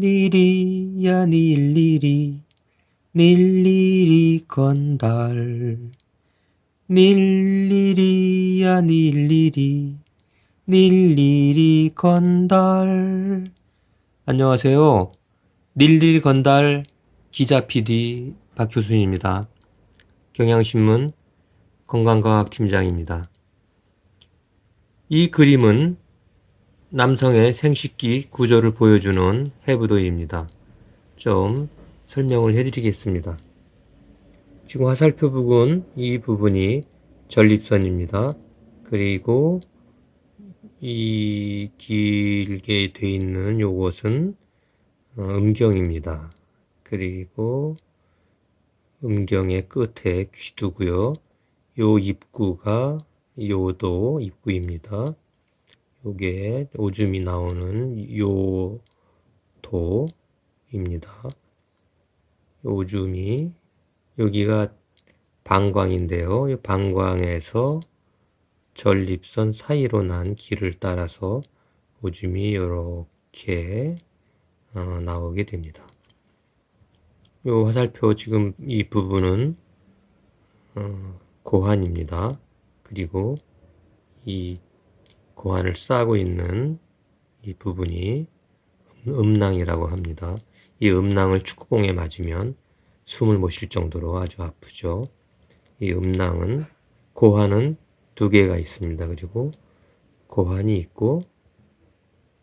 일일이야 일일이 건달 일일이야 일일이 건달. 안녕하세요. 일일이 건달 기자 PD 박효순입니다. 경향신문 건강과학팀장입니다. 이 그림은 남성의 생식기 구조를 보여주는 해부도입니다. 좀 설명을 해드리겠습니다. 지금 화살표 부분 이 부분이 전립선입니다. 그리고 이 길게 돼 있는 요것은 음경입니다. 그리고 음경의 끝에 귀두고요. 요 입구가 요도 입구입니다. 요게 오줌이 나오는 요도입니다. 오줌이 여기가 방광인데요. 이 방광에서 전립선 사이로 난 길을 따라서 오줌이 이렇게 나오게 됩니다. 요 화살표 지금 이 부분은 고환입니다. 그리고 이 고환을 싸고 있는 이 부분이 음낭이라고 합니다. 이 음낭을 축구공에 맞으면 숨을 못 쉴 정도로 아주 아프죠. 이 음낭은 고환은 두 개가 있습니다. 그리고 고환이 있고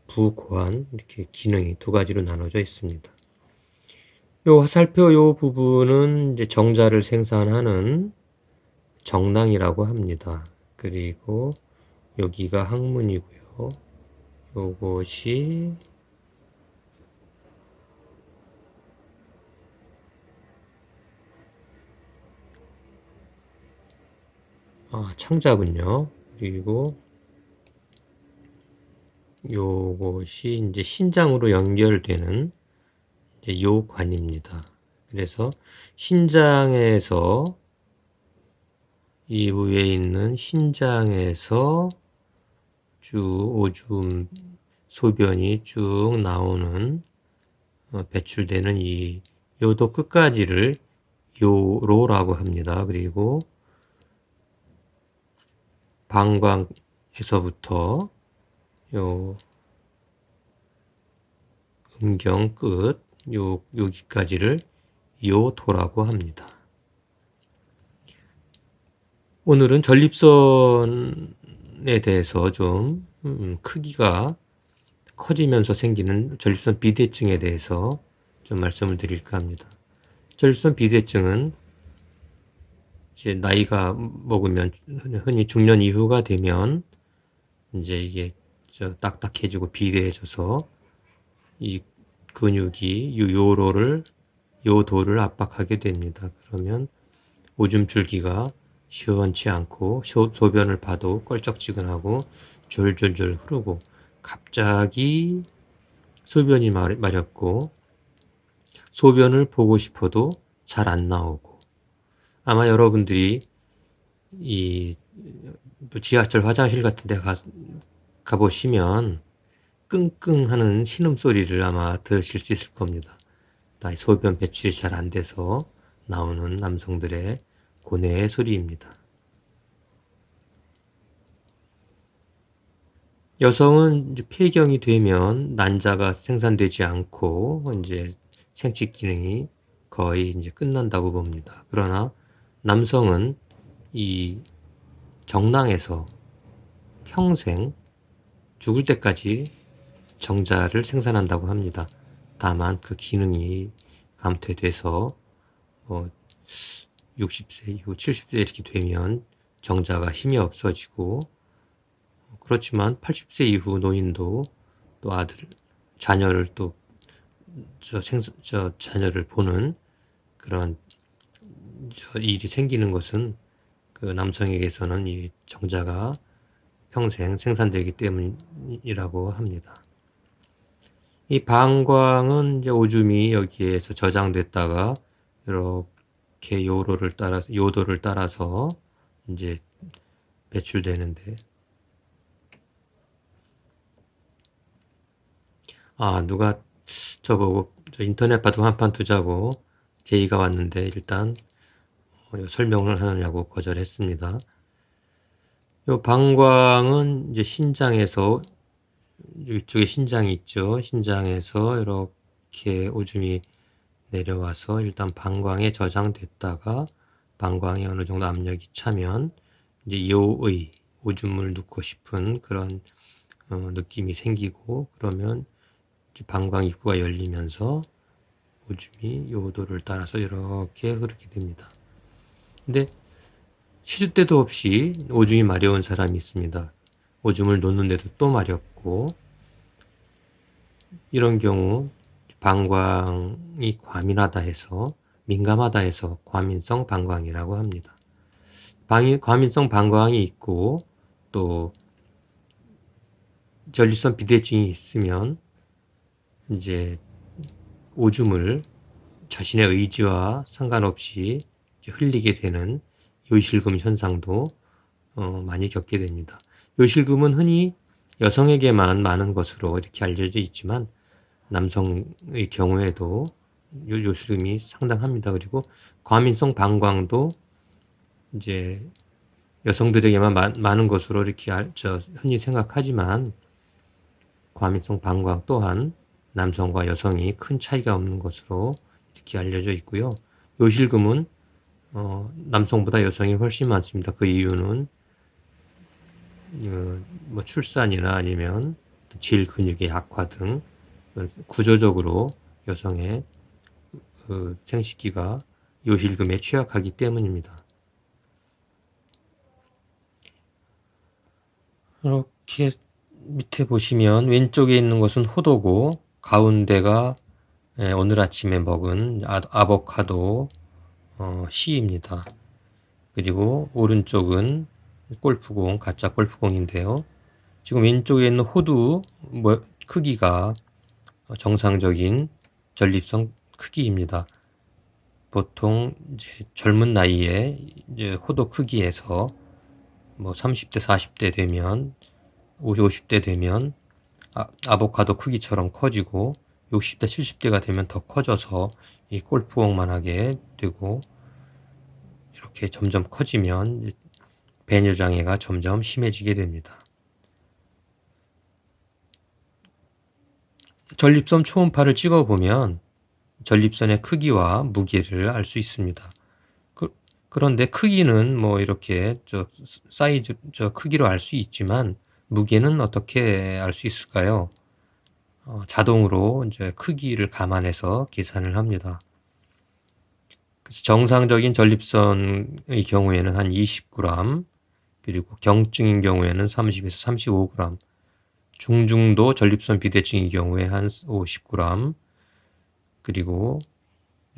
부고환 이렇게 기능이 두 가지로 나눠져 있습니다. 요 화살표 요 부분은 이제 정자를 생산하는 정낭이라고 합니다. 그리고 여기가 항문이고요. 요것이 창자군요. 그리고 요것이 이제 신장으로 연결되는 이제 요관입니다. 그래서 신장에서 이 위에 있는 신장에서 쭉 오줌 소변이 쭉 나오는 배출되는 이 요도 끝까지를 요로라고 합니다. 그리고 방광에서부터 요 음경 끝 여기까지를 요도라고 합니다. 오늘은 전립선에 대해서 좀 크기가 커지면서 생기는 전립선 비대증에 대해서 좀 말씀을 드릴까 합니다. 전립선 비대증은 이제 나이가 먹으면 흔히 중년 이후가 되면 이제 이게 딱딱해지고 비대해져서 이 근육이 요도를 압박하게 됩니다. 그러면 오줌 줄기가 시원치 않고 소변을 봐도 껄쩍지근하고 졸졸졸 흐르고 갑자기 소변이 마렵고 소변을 보고 싶어도 잘 안 나오고 아마 여러분들이 이 지하철 화장실 같은 데 가보시면 끙끙하는 신음소리를 아마 들으실 수 있을 겁니다. 소변 배출이 잘 안 돼서 나오는 남성들의 고뇌의 소리입니다. 여성은 이제 폐경이 되면 난자가 생산되지 않고 이제 생殖 기능이 거의 이제 끝난다고 봅니다. 그러나 남성은 이 정낭에서 평생 죽을 때까지 정자를 생산한다고 합니다. 다만 그 기능이 감퇴돼서 60세 이후 70세 이렇게 되면 정자가 힘이 없어지고 그렇지만 80세 이후 노인도 또 자녀를 또 자녀를 보는 그런 일이 생기는 것은 그 남성에게서는 이 정자가 평생 생산되기 때문이라고 합니다. 이 방광은 이제 오줌이 여기에서 저장됐다가 이렇게 요도를 따라서 이제 배출되는데, 누가 저보고 저 인터넷 바둑 한 판 두자고 제의가 왔는데 일단 설명을 하느냐고 거절했습니다. 요 방광은 이제 신장에서 이쪽에 신장이 있죠. 신장에서 이렇게 오줌이 내려와서 일단 방광에 저장됐다가 방광에 어느 정도 압력이 차면 이제 요의 오줌을 넣고 싶은 그런 느낌이 생기고 그러면 이제 방광 입구가 열리면서 오줌이 요도를 따라서 이렇게 흐르게 됩니다. 근데 시도 때도 없이 오줌이 마려운 사람이 있습니다. 오줌을 놓는데도 또 마렵고 이런 경우 방광이 과민하다 해서 민감하다 해서 과민성 방광이라고 합니다. 과민성 방광이 있고 또 전립선 비대증이 있으면 이제 오줌을 자신의 의지와 상관없이 흘리게 되는 요실금 현상도 많이 겪게 됩니다. 요실금은 흔히 여성에게만 많은 것으로 이렇게 알려져 있지만 남성의 경우에도 요실금이 상당합니다. 그리고 과민성 방광도 이제 여성들에게만 많은 것으로 이렇게 흔히 생각하지만 과민성 방광 또한 남성과 여성이 큰 차이가 없는 것으로 이렇게 알려져 있고요. 요실금은 남성보다 여성이 훨씬 많습니다. 그 이유는 뭐 출산이나 아니면 질 근육의 약화 등 구조적으로 여성의 그 생식기가 요실금에 취약하기 때문입니다. 이렇게 밑에 보시면 왼쪽에 있는 것은 호도고 가운데가 오늘 아침에 먹은 아보카도 씨입니다. 그리고 오른쪽은 골프공, 가짜 골프공인데요. 지금 왼쪽에 있는 호두 크기가 정상적인 전립선 크기입니다. 보통 이제 젊은 나이에 이제 호두 크기에서 뭐 30대, 40대 되면 50대 되면 아보카도 크기처럼 커지고 60대, 70대가 되면 더 커져서 이 골프공만하게 되고 이렇게 점점 커지면 배뇨장애가 점점 심해지게 됩니다. 전립선 초음파를 찍어보면 전립선의 크기와 무게를 알 수 있습니다. 그런데 크기는 뭐 이렇게 사이즈 크기로 알 수 있지만 무게는 어떻게 알 수 있을까요? 자동으로 이제 크기를 감안해서 계산을 합니다. 그래서 정상적인 전립선의 경우에는 한 20g, 그리고 경증인 경우에는 30에서 35g, 중증도 전립선 비대증의 경우에 한 50g, 그리고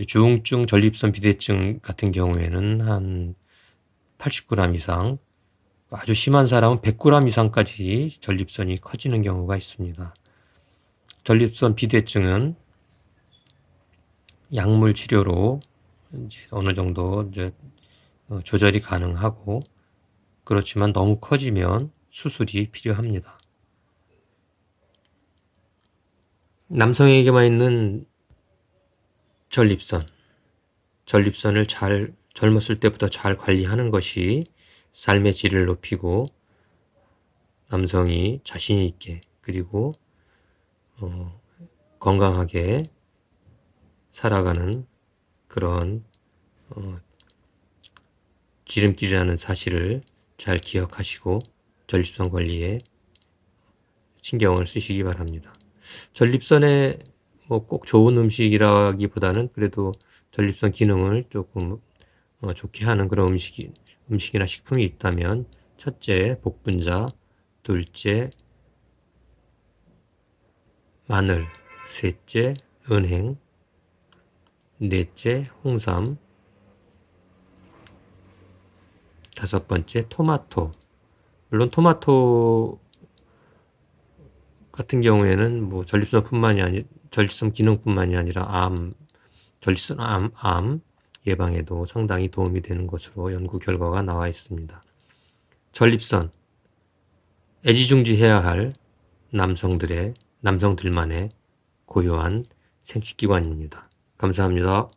중증 전립선 비대증 같은 경우에는 한 80g 이상, 아주 심한 사람은 100g 이상까지 전립선이 커지는 경우가 있습니다. 전립선 비대증은 약물 치료로 이제 어느 정도 이제 조절이 가능하고, 그렇지만 너무 커지면 수술이 필요합니다. 남성에게만 있는 전립선을 젊었을 때부터 잘 관리하는 것이 삶의 질을 높이고 남성이 자신 있게 그리고 건강하게 살아가는 그런 지름길이라는 사실을 잘 기억하시고 전립선 관리에 신경을 쓰시기 바랍니다. 전립선에 뭐 꼭 좋은 음식이라기보다는 그래도 전립선 기능을 조금 좋게 하는 그런 음식이나 식품이 있다면, 첫째 복분자, 둘째 마늘, 셋째 은행, 넷째 홍삼, 다섯 번째 토마토. 물론 토마토 같은 경우에는 뭐 전립선 기능뿐만이 아니라 전립선 암 예방에도 상당히 도움이 되는 것으로 연구 결과가 나와 있습니다. 전립선, 애지중지해야 할 남성들만의 고유한 생식기관입니다. 감사합니다.